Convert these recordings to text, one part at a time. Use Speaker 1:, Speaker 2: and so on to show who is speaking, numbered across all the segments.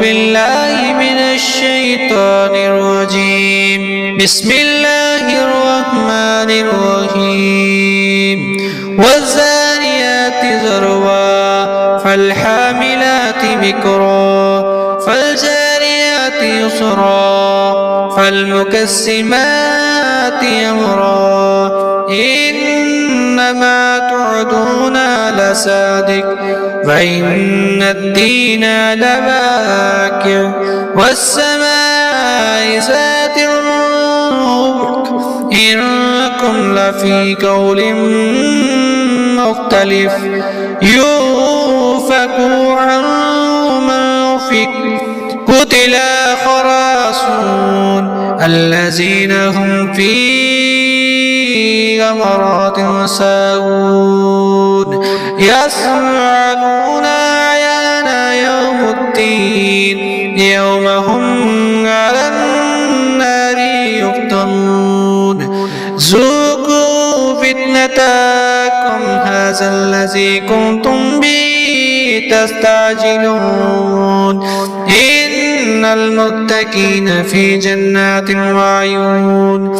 Speaker 1: بالله من الشيطان الرجيم. بسم الله الرحمن الرحيم. والزانيات ذروا فالحاملات وقرا فالجاريات يسرا فالمكسمات أمرا إنما توعدون لصادق وإن الدين لواقع والسماء ذات الربك إنكم لفي قول مختلف يؤفك عنه من أفك قتل خراصون الذين هم في غمرات ساهون يسألون أيان يوم الدين يوم هم على النار يفتنون ذوقوا فتنتكم هذا الذي كنتم به تستعجلون إن المتقين في جنات وعيون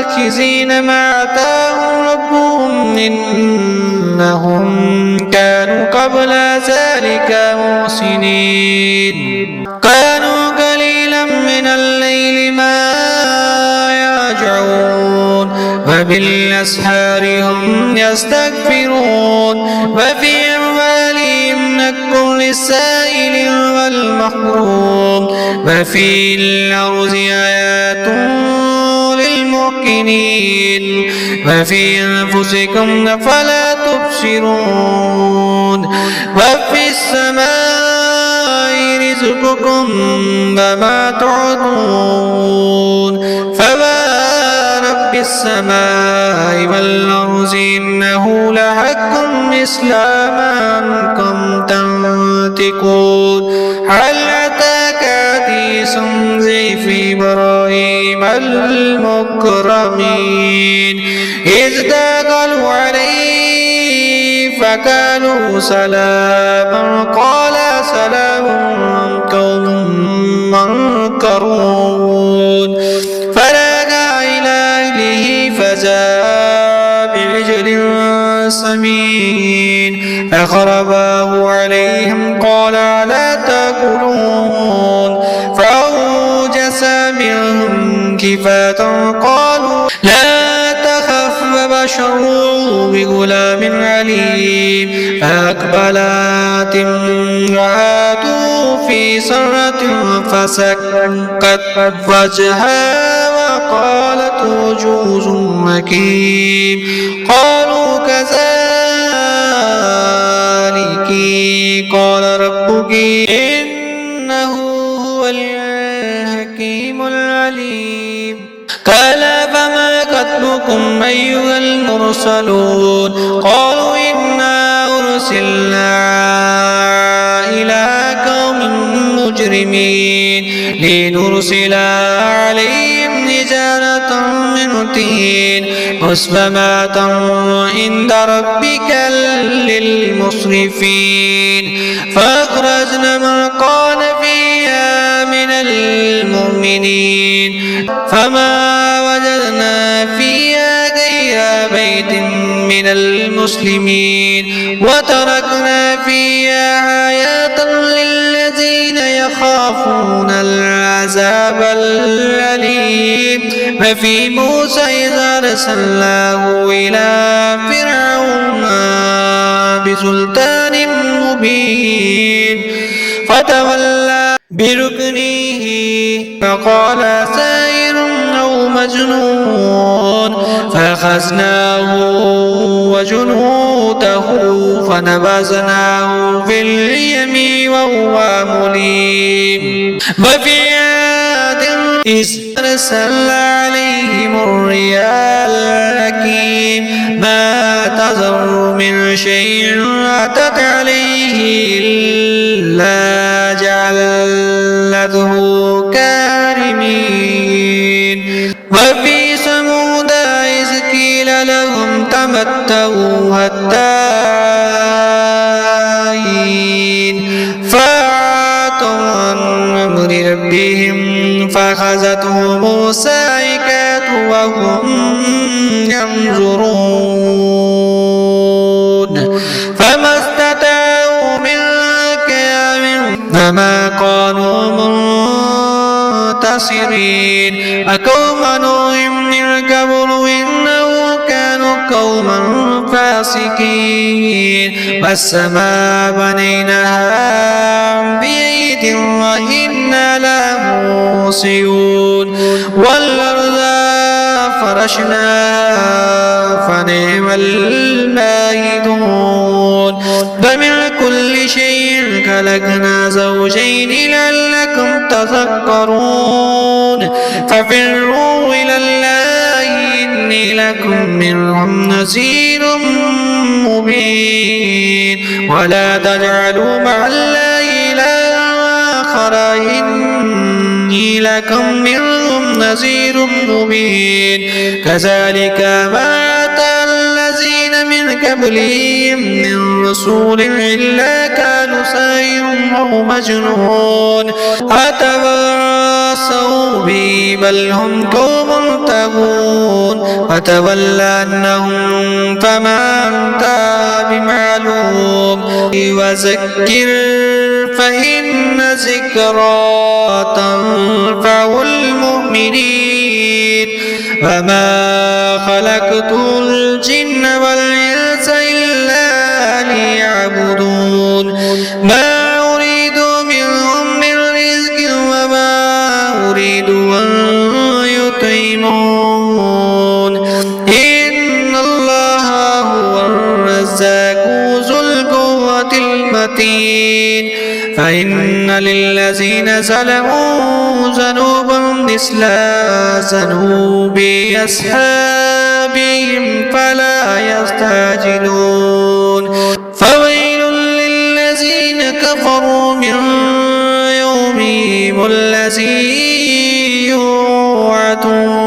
Speaker 1: آخذين ما آتاهم ربهم إنهم كانوا قبل ذلك محسنين كانوا قليلا من الليل ما يهجعون وبالأسحار هم يستغفرون وفي أموالهم حق للسائل والمحروم وفي الأرض آيات للموقنين وفي أنفسكم أفلا تبصرون وفي السماء رزقكم وما توعدون فورب السماء والأرض إنه لحق مثل ما أنكم تنطقون هل أتاك حديث ضيف إبراهيم المكرمين إذ دخلوا عليه فقالوا سلاما قال سلام قوم منكرون فرجع إلى أهله فجاء بعجل سمين فقرباه عليهم قال ألا تأكلون فأوجس منهم خيفة قالوا لا تخف وبشروه بغلام عليم فأقبلت امرأته في سرة فسكت وجهها وقالت عجوز مكيم قالوا كذلك قال ربك إنه هو الحكيم العليم قال فما خطبكم أيها المرسلون قالوا إنا أرسلنا إلى قوم مجرمين لنرسل عليهم حجارة من طين مسومة عند ربك للمسرفين فأخرجنا من كان فيها من المؤمنين فما وجدنا فيها غير بيت من المسلمين وتركنا فيها آيات للذين يخافون العذاب الأليم وفي موسى إذا أرسلناه إلى فرعون بسلطان مبين فتولى بركنه فقال ساحر أو مجنون فأخذناه وجنوده فنبذناه في اليم وهو مليم وفي عاد إذ أرسلنا عليهم الرياح الحكيم ما تذر من شيء أتت عليه إلا جعلته كارمين وفي ثمود إذ قيل لهم تمتعوا حتى حين ربهم فأخذتهم الصاعقة وهم ينظرون فما استطاعوا من قيام وما كانوا منتصرين أقوم نوح من قبل إنه كانوا قوما فاسقين والسماء بنيناها بأيد وإنا لموسعون والأرض فرشناها فنعم الماهدون ومن كل شيء خلقنا زوجين لعلكم تذكرون ففروا إلى الله إني لكم منهم نذير مبين ولا تجعلوا مع الله إلها آخر إني لكم منهم نذير مبين كذلك ما أتى الذين من قبلهم من رسول إلا كانوا ساهرا أو مجنون أتواصوا به بل هم قوم طاغون وتولى عنهم فما أنت بمعلوم وذكر فإن ذكرى تنفع المؤمنين وما خلقت الجن والإنس إلا ليعبدون ما أريد منهم من رزق وما أريد أن يطعمون إن الله هو الرزاق ذو القوة المتين فإن للذين ظلموا ذنوبا مثل ذنوب أصحابهم فلا يستعجلون فويل للذين كفروا من يومهم الذي يوعدون